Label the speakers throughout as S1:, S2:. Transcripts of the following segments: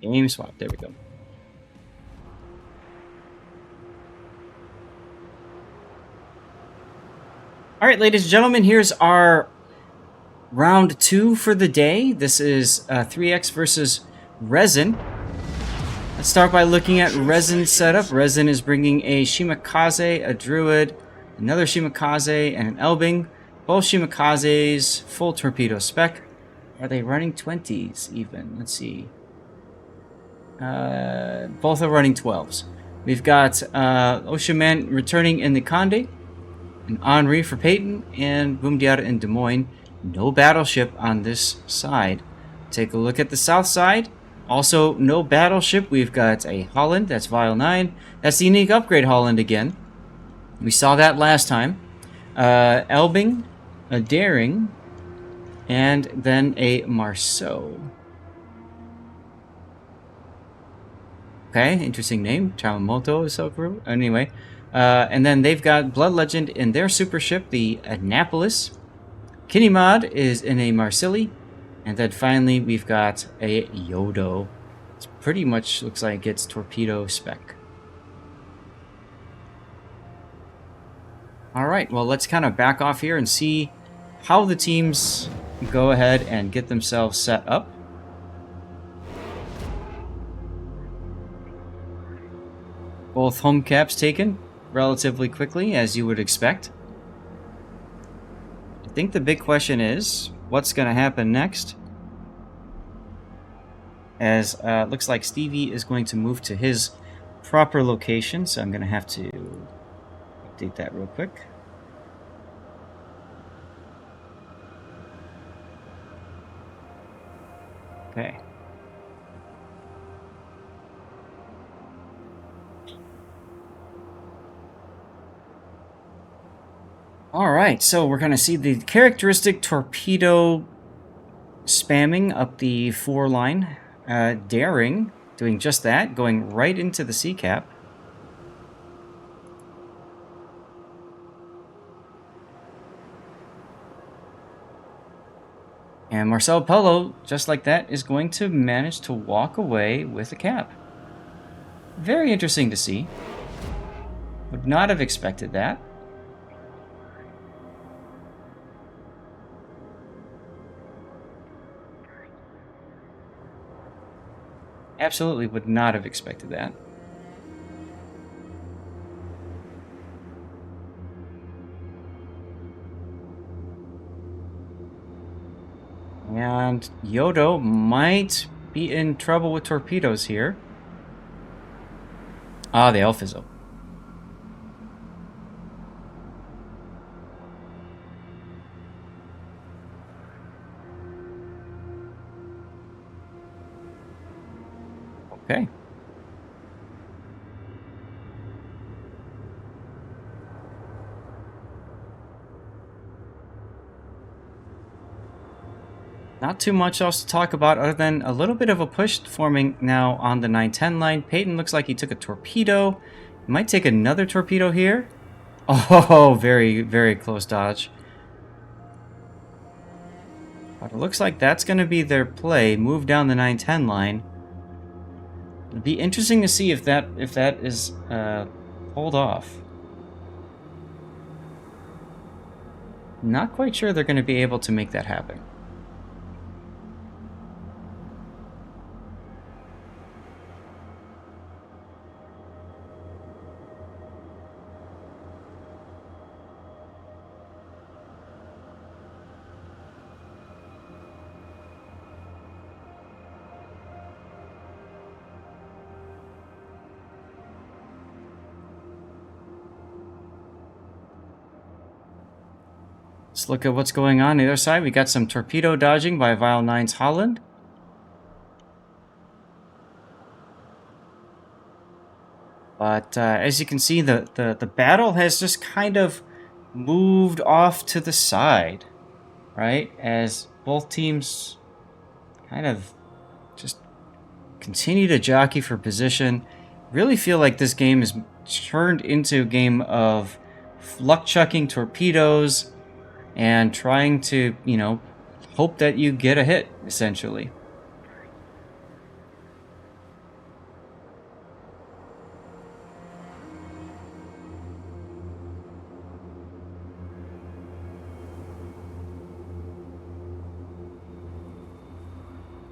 S1: Game swap. There we go. All right, ladies and gentlemen, here's our round 2 for the day. This is 3X versus RESIN. Let's start by looking at RESIN's setup. RESIN is bringing a Shimakaze, a Druid, another Shimakaze, and an Elbing. Both Shimakazes, full torpedo spec. Are they running 20s even? Let's see. Both are running 12s. We've got Oshiman returning in the Conde, and Henri for Peyton, and Boomdiata in Des Moines. No battleship on this side. Take a look at the south side. Also, no battleship. We've got a Holland. That's Vial 9. That's the unique upgrade Holland again. We saw that last time. Elbing, a Daring, and then a Marceau. Okay, interesting name. Chamamoto is so cool. Anyway, and then they've got Blood Legend in their super ship, the Annapolis. Kinemod is in a Marsilli. And then finally, we've got a Yodo. It pretty much looks like it's torpedo spec. Alright, well, let's kind of back off here and see how the teams go ahead and get themselves set up. Both home caps taken relatively quickly, as you would expect. I think the big question is, what's going to happen next? As looks like Stevie is going to move to his proper location, so I'm going to have to update that real quick. Okay. Alright, so we're going to see the characteristic torpedo spamming up the 4 line. Daring, doing just that, going right into the sea cap. And Marcel Polo, just like that, is going to manage to walk away with a cap. Very interesting to see. Would not have expected that. Absolutely would not have expected that. And Yodo might be in trouble with torpedoes here. Ah, the Elfizzle. Okay. Not too much else to talk about other than a little bit of a push forming now on the 910 line. Peyton looks like he took a torpedo. He might take another torpedo here. Oh, very, very close dodge. But it looks like that's going to be their play. Move down the 910 line. It'd be interesting to see if that is pulled off. Not quite sure they're going to be able to make that happen. Let's look at what's going on the other side. We got some torpedo dodging by Vial 9's Holland. But as you can see, the battle has just kind of moved off to the side, right? As both teams kind of just continue to jockey for position. Really feel like this game is turned into a game of luck-chucking torpedoes and trying to, you know, hope that you get a hit, essentially.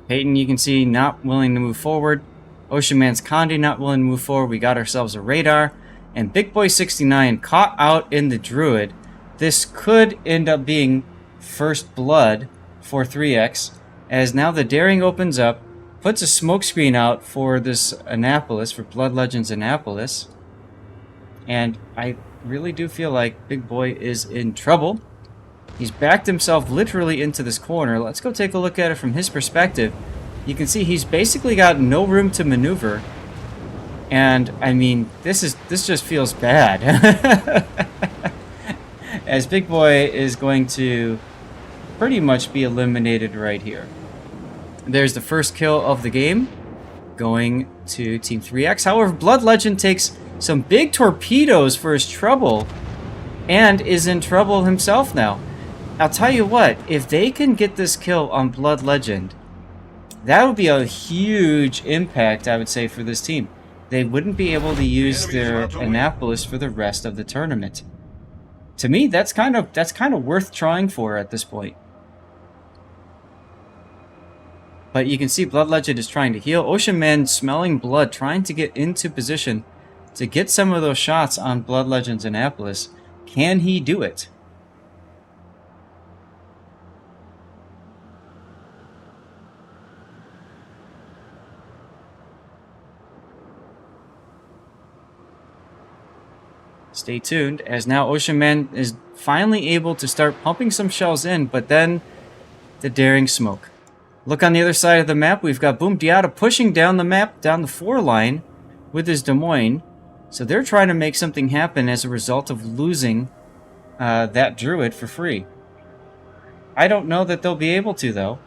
S1: Peyton, you can see, not willing to move forward. Ocean Man's Conde not willing to move forward. We got ourselves a radar. And Big Boy 69 caught out in the Druid. This could end up being first blood for 3X, as now the Daring opens up, puts a smoke screen out for this Annapolis, for Blood Legends Annapolis. And I really do feel like Big Boy is in trouble. He's backed himself literally into this corner. Let's go take a look at it from his perspective. You can see he's basically got no room to maneuver. And, I mean, this just feels bad. As Big Boy is going to pretty much be eliminated right here. There's the first kill of the game, going to Team 3X. However, Blood Legend takes some big torpedoes for his trouble, and is in trouble himself now. I'll tell you what, if they can get this kill on Blood Legend, that would be a huge impact, I would say, for this team. They wouldn't be able to use their Annapolis for the rest of the tournament. To me, that's kind of worth trying for at this point. But you can see Blood Legend is trying to heal. Ocean Man smelling blood, trying to get into position to get some of those shots on Blood Legend's Annapolis. Can he do it? Stay tuned, as now Ocean Man is finally able to start pumping some shells in, but then the Daring smoke. Look on the other side of the map, we've got Boom Diata pushing down the map, down the 4 line with his Des Moines. So they're trying to make something happen as a result of losing that Druid for free. I don't know that they'll be able to, though.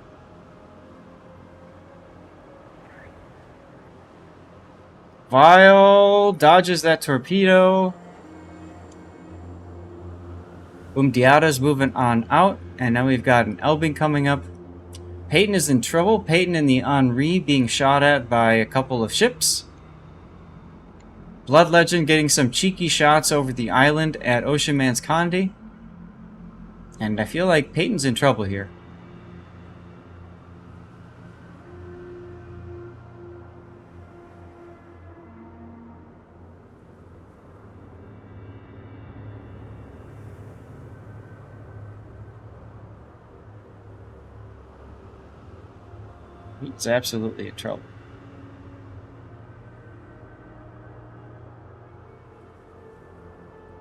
S1: Vile dodges that torpedo. Boom Diata's moving on out, and now we've got an Elbing coming up. Peyton is in trouble. Peyton and the Henri being shot at by a couple of ships. Blood Legend getting some cheeky shots over the island at Ocean Man's Conde. And I feel like Peyton's in trouble here. He's absolutely in trouble.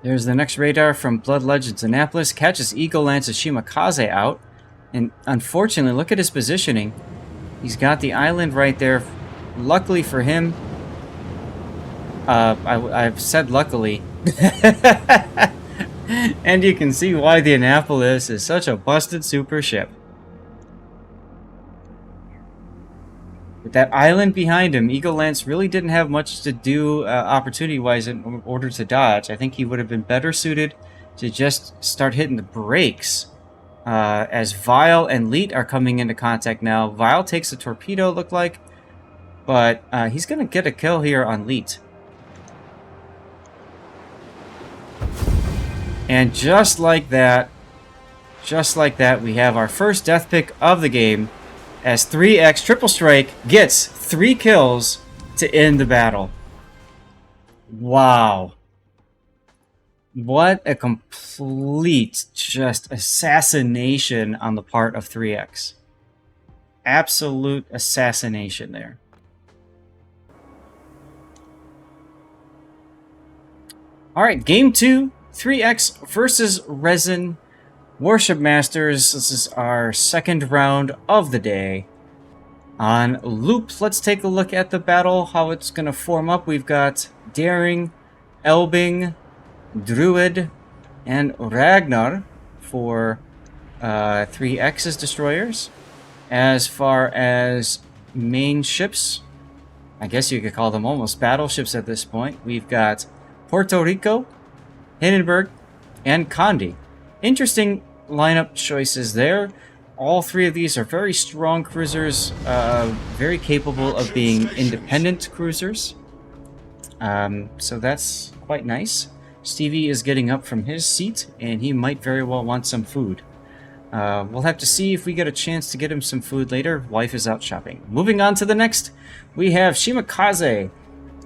S1: There's the next radar from Blood Legends Annapolis. Catches Eagle Lance's Shimakaze out. And unfortunately, look at his positioning. He's got the island right there. Luckily for him, I've said luckily. And you can see why the Annapolis is such a busted super ship. With that island behind him, Eagle Lance really didn't have much to do opportunity-wise in order to dodge. I think he would have been better suited to just start hitting the brakes. As Vile and Leet are coming into contact now. Vile takes a torpedo, look like. But he's going to get a kill here on Leet. And just like that, we have our first death pick of the game, as 3X Triple Strike gets 3 kills to end the battle. Wow. What a complete just assassination on the part of 3X. Absolute assassination there. Alright, game 2. 3X versus RESIN. Warship Masters. This is our second round of the day. On loop, let's take a look at the battle, how it's going to form up. We've got Daring, Elbing, Druid, and Ragnar for 3X's destroyers. As far as main ships, I guess you could call them almost battleships at this point. We've got Puerto Rico, Hindenburg, and Conde. Interesting lineup choices there. All 3 of these are very strong cruisers, very capable of being independent cruisers. So that's quite nice. Stevie is getting up from his seat, and he might very well want some food. We'll have to see if we get a chance to get him some food later. Wife is out shopping. Moving on to the next, we have Shimakaze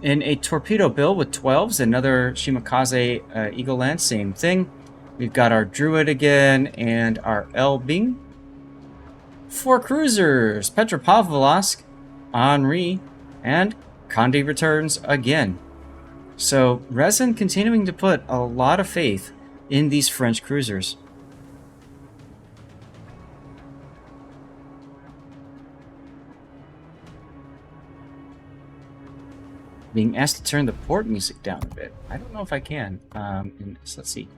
S1: in a torpedo bill with 12s. Another Shimakaze Eagle Lance, same thing. We've got our Druid again and our L-Bing. 4 cruisers, Petropavlovsk, Henri, and Conde returns again. So RESIN continuing to put a lot of faith in these French cruisers. Being asked to turn the port music down a bit. I don't know if I can. Let's see.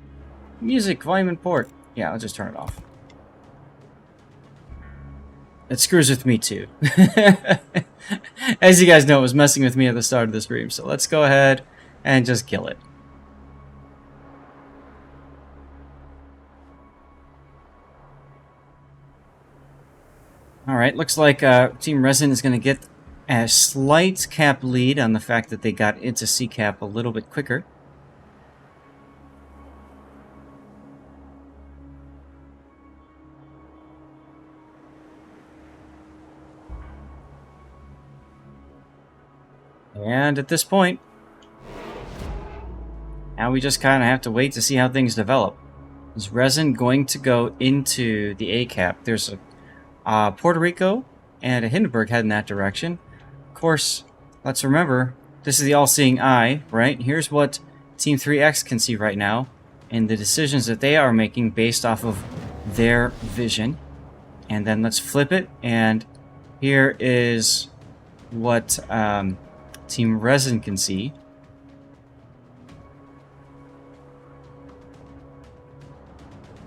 S1: Music, volume, and port. Yeah, I'll just turn it off. It screws with me too. As you guys know, it was messing with me at the start of the stream. So let's go ahead and just kill it. Alright, looks like Team RESIN is going to get a slight cap lead on the fact that they got into C-cap a little bit quicker. And at this point, now we just kind of have to wait to see how things develop. Is RESIN going to go into the A-cap? There's a Puerto Rico and a Hindenburg head in that direction. Of course, let's remember, this is the all-seeing eye, right? Here's what Team 3X can see right now, and the decisions that they are making based off of their vision. And then let's flip it, and here is what Team RESIN can see.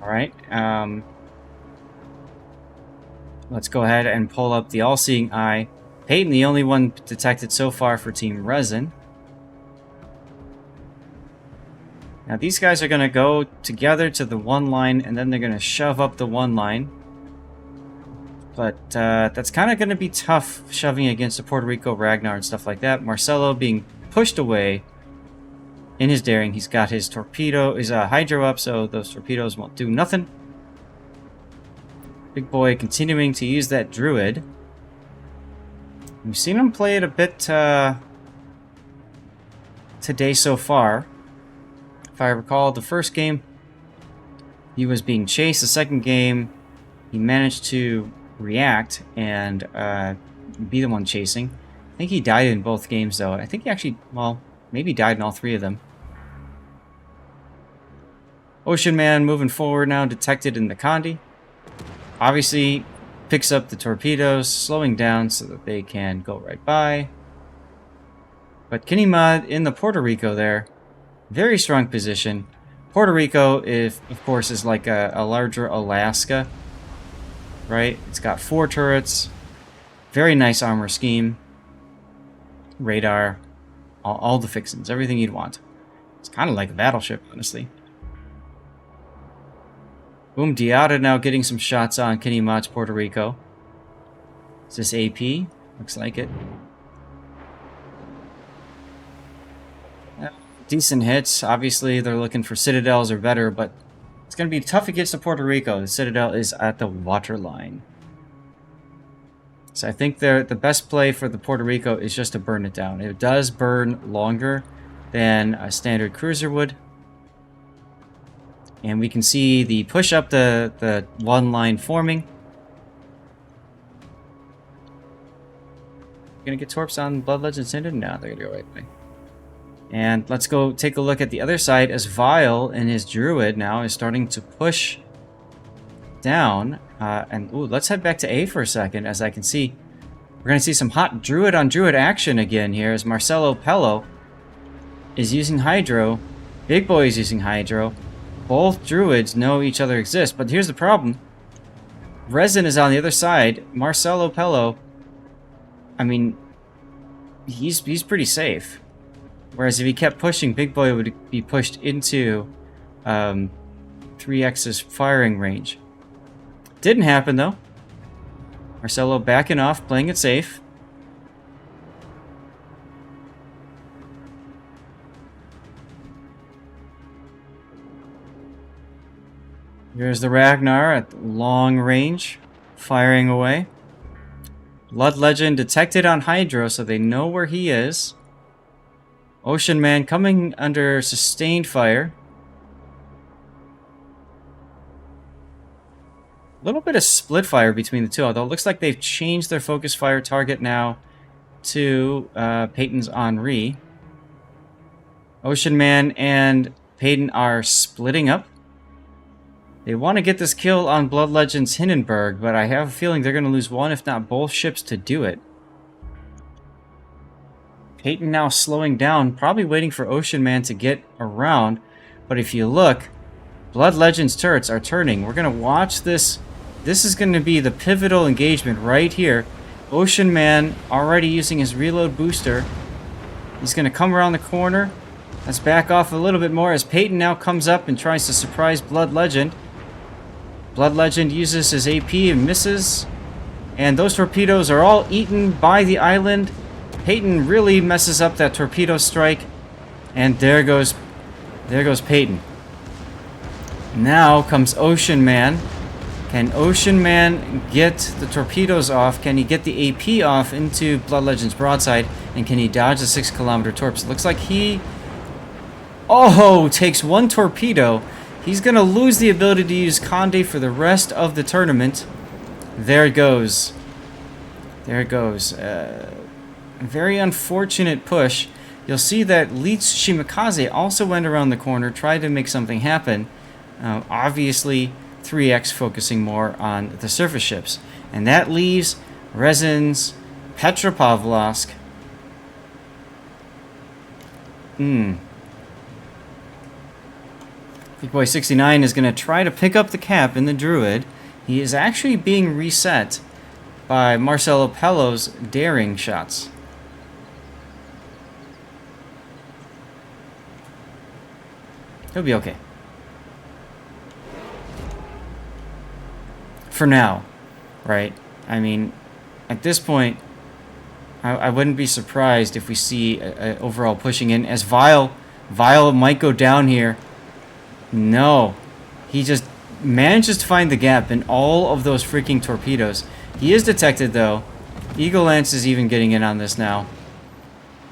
S1: Alright, let's go ahead and pull up the all-seeing eye. Peyton, the only one detected so far for Team RESIN. Now these guys are going to go together to the one line, and then they're going to shove up the one line. But that's kind of going to be tough shoving against the Puerto Rico Ragnar and stuff like that. Marcelo being pushed away in his daring. He's got his torpedo, his hydro up, so those torpedoes won't do nothing. Big boy continuing to use that Druid. We've seen him play it a bit today so far. If I recall, the first game he was being chased. The second game he managed to react and be the one chasing. I think he died in both games though. I think he actually, well, maybe died in all 3 of them. Ocean Man moving forward now, detected in the Conde. Obviously picks up the torpedoes, slowing down so that they can go right by. But Kinimad in the Puerto Rico there, very strong position. Puerto Rico, of course, is like a larger Alaska. Right? It's got 4 turrets, very nice armor scheme, radar, all the fixins, everything you'd want. It's kind of like a battleship, honestly. Boom, Diata now getting some shots on Kinimat's Puerto Rico. Is this AP? Looks like it. Decent hits. Obviously, they're looking for Citadels or better, but it's going to be tough against the Puerto Rico. The Citadel is at the waterline. So I think the best play for the Puerto Rico is just to burn it down. It does burn longer than a standard cruiser would. And we can see the push up the one line forming. Gonna get torps on Blood Legends ended? No, they're gonna go right away. And let's go take a look at the other side as Vile and his Druid now is starting to push down. Ooh, let's head back to A for a second. As I can see, we're going to see some hot Druid on Druid action again here as Marcelo Pello is using Hydro. Big Boy is using Hydro. Both Druids know each other exist, but here's the problem. RESIN is on the other side. Marcelo Pello, I mean, he's pretty safe. Whereas if he kept pushing, Big Boy would be pushed into 3X's firing range. Didn't happen, though. Marcelo backing off, playing it safe. Here's the Ragnar at long range, firing away. Blood Legend detected on Hydro, so they know where he is. Ocean Man coming under sustained fire. A little bit of split fire between the two, although it looks like they've changed their focus fire target now to Peyton's Henri. Ocean Man and Peyton are splitting up. They want to get this kill on Blood Legend's Hindenburg, but I have a feeling they're going to lose one, if not both ships to do it. Peyton now slowing down, probably waiting for Ocean Man to get around. But if you look, Blood Legend's turrets are turning. We're going to watch this. This is going to be the pivotal engagement right here. Ocean Man already using his reload booster. He's going to come around the corner. Let's back off a little bit more as Peyton now comes up and tries to surprise Blood Legend. Blood Legend uses his AP and misses. And those torpedoes are all eaten by the island. Peyton really messes up that torpedo strike. And there goes Peyton. Now comes Ocean Man. Can Ocean Man get the torpedoes off? Can he get the AP off into Blood Legend's broadside? And can he dodge the 6-kilometer torps? It looks like he... Oh, takes one torpedo. He's going to lose the ability to use Conde for the rest of the tournament. There it goes. There it goes. Very unfortunate push. You'll see that Leeds Shimakaze also went around the corner, tried to make something happen. Obviously, 3X focusing more on the surface ships. And that leaves RESIN's Petropavlovsk. Big Boy 69 is going to try to pick up the cap in the Druid. He is actually being reset by Marcelo Pello's daring shots. He'll be okay. For now, right? I mean, at this point, I wouldn't be surprised if we see a overall pushing in. As Vile might go down here. No. He just manages to find the gap in all of those freaking torpedoes. He is detected, though. Eagle Lance is even getting in on this now.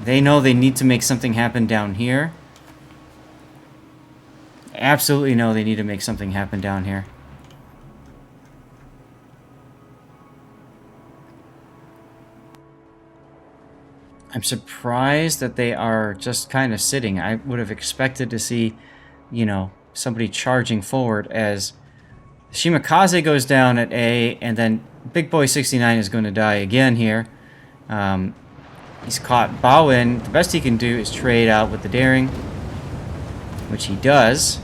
S1: They know they need to make something happen down here. Absolutely know they need to make something happen down here. I'm surprised that they are just kind of sitting. I would have expected to see, you know, somebody charging forward as Shimakaze goes down at A, and then Big Boy 69 is going to die again here. He's caught Bowen. The best he can do is trade out with the daring, which he does.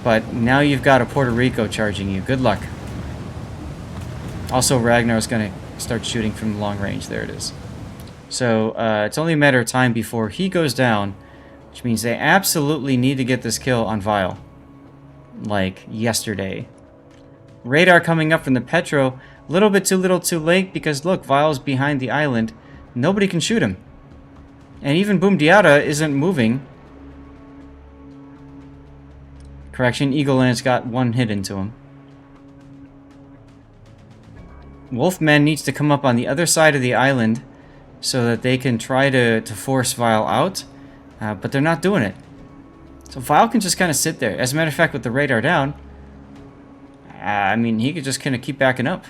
S1: But now you've got a Puerto Rico charging you. Good luck. Also, Ragnar's going to start shooting from long range. There it is. So it's only a matter of time before he goes down, which means they absolutely need to get this kill on Vile. Like yesterday. Radar coming up from the Petro. A little bit too little too late because look, Vile's behind the island. Nobody can shoot him. And even Boom Diata isn't moving. Correction, Eagle Lance got one hit into him. Wolfman needs to come up on the other side of the island so that they can try to force Vile out. But they're not doing it. So Vile can just kind of sit there. As a matter of fact, with the radar down, I mean, he could just kind of keep backing up.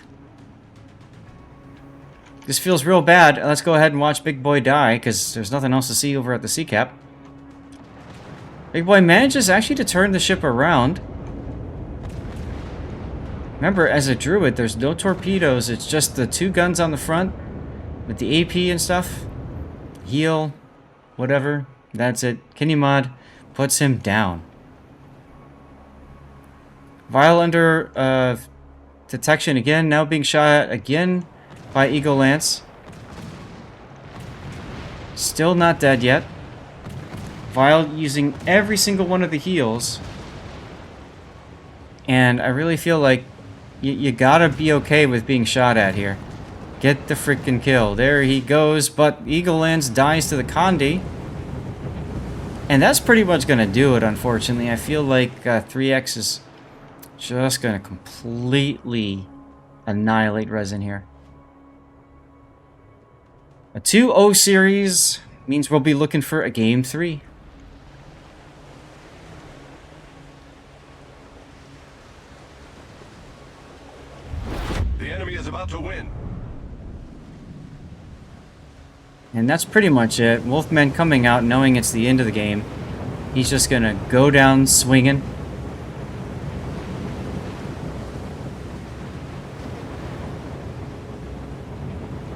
S1: This feels real bad. Let's go ahead and watch Big Boy die, because there's nothing else to see over at the sea cap. Big Boy manages actually to turn the ship around. Remember, as a Druid, there's no torpedoes. It's just the two guns on the front with the AP and stuff. Heal, whatever. That's it. Kinemod puts him down. Vile under detection again, now being shot at again by Eagle Lance. Still not dead yet. Vile using every single one of the heals. And I really feel like you gotta be okay with being shot at here. Get the freaking kill. There he goes, but Eagle Lance dies to the Conde. And that's pretty much gonna do it, unfortunately. I feel like 3X is Just gonna completely annihilate RESIN here. A 2-0 series means we'll be looking for a game 3.
S2: The enemy is about to win.
S1: And that's pretty much it. Wolfman coming out knowing it's the end of the game. He's just gonna go down swinging.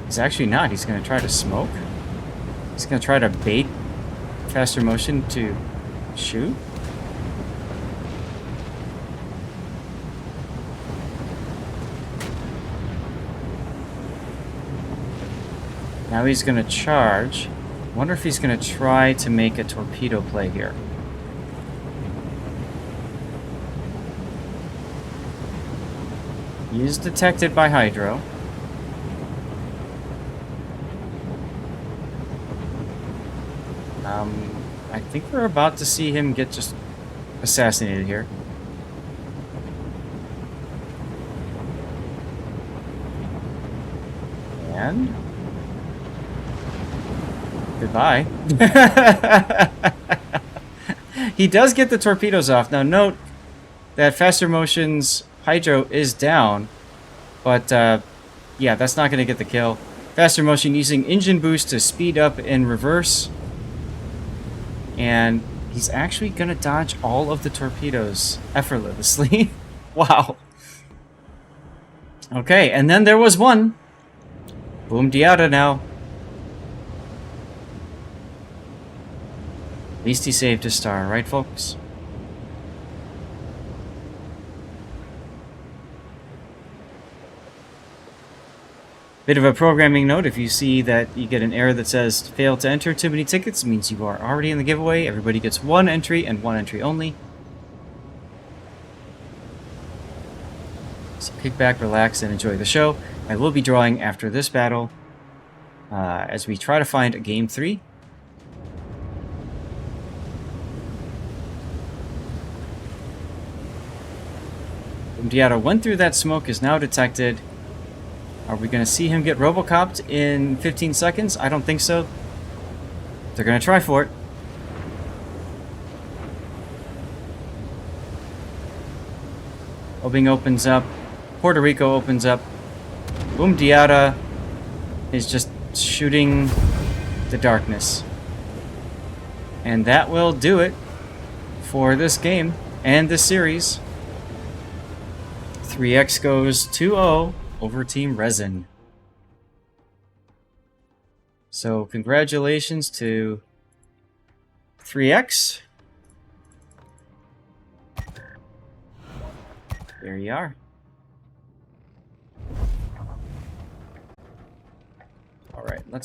S1: He's actually not. He's going to try to smoke. He's going to try to bait faster motion to shoot. Now he's going to charge. Wonder if he's going to try to make a torpedo play here. He is detected by Hydro. I think we're about to see him get just assassinated here. And goodbye. He does get the torpedoes off. Now note that faster motion's Hydro is down, but yeah, that's not going to get the kill. Faster motion using engine boost to speed up and reverse. And he's actually going to dodge all of the torpedoes effortlessly. Wow. Okay, and then there was one. Boom Diata now. At least he saved his star, right, folks? Bit of a programming note, if you see that you get an error that says failed to enter too many tickets, it means you are already in the giveaway. Everybody gets one entry and one entry only. So kick back, relax, and enjoy the show. I will be drawing after this battle as we try to find a game 3. Diata went through that smoke, is now detected. Are we going to see him get Robocopped in 15 seconds? I don't think so. They're going to try for it. Obing opens up. Puerto Rico opens up. Boom Diata is just shooting the darkness. And that will do it for this game and this series. 3X goes 2-0 over Team RESIN. So congratulations to 3X. There you are.